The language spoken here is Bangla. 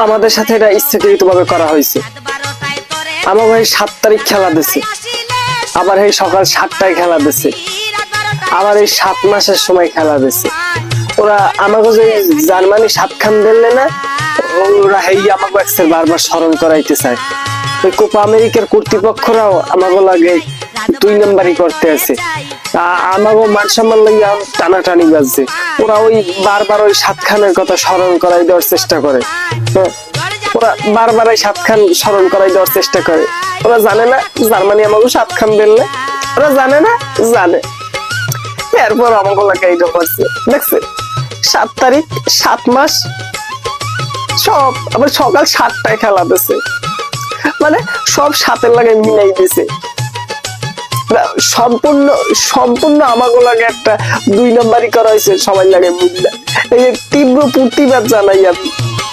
আমাদের সাথে এটা ইচ্ছাকৃত ভাবে করা হয়েছে। আমার ভাই 7 তারিখ খেলা দিছে, আবার এই সকাল 7টায় খেলা দিছে, আবার এই 7 মাসের সময় খেলা দিছে। ওরা আমাকে যে জার্মানি 7 খান দিলে না, ওরা হেই আমাকে একসের বারবার স্মরণ করাইতে চায়। ওই কোপা আমেরিকার কর্তৃপক্ষরাও আমাকে লাগে 2 নাম্বারই করতে আছে, আমাকে মান সম্মান লাগিয়ে টানাটানি বাজছে। ওরা ওই বারবার ওই 7 খানের কথা স্মরণ করাই দেওয়ার চেষ্টা করে। ওরা বারবার এই 7 খান স্মরণ করাই দেওয়ার চেষ্টা করে। ওরা জানে না জার্মানি আমাকে 7 খান দিলে, ওরা জানে না, জানে। এরপর আমাকে লাগে এইটা করছে, দেখছে 7 তারিখ 7 মাস সব আবার সকাল 7টায় খেলা দিছে, মানে সব 7-এর লাগে মিলাই দিছে। সম্পূর্ণ সম্পূর্ণ আমাকে লাগে একটা 2 নাম্বারই করা হয়েছে সবাই লাগে মিলে। এই তীব্র প্রতিবাদ জানাই আমি।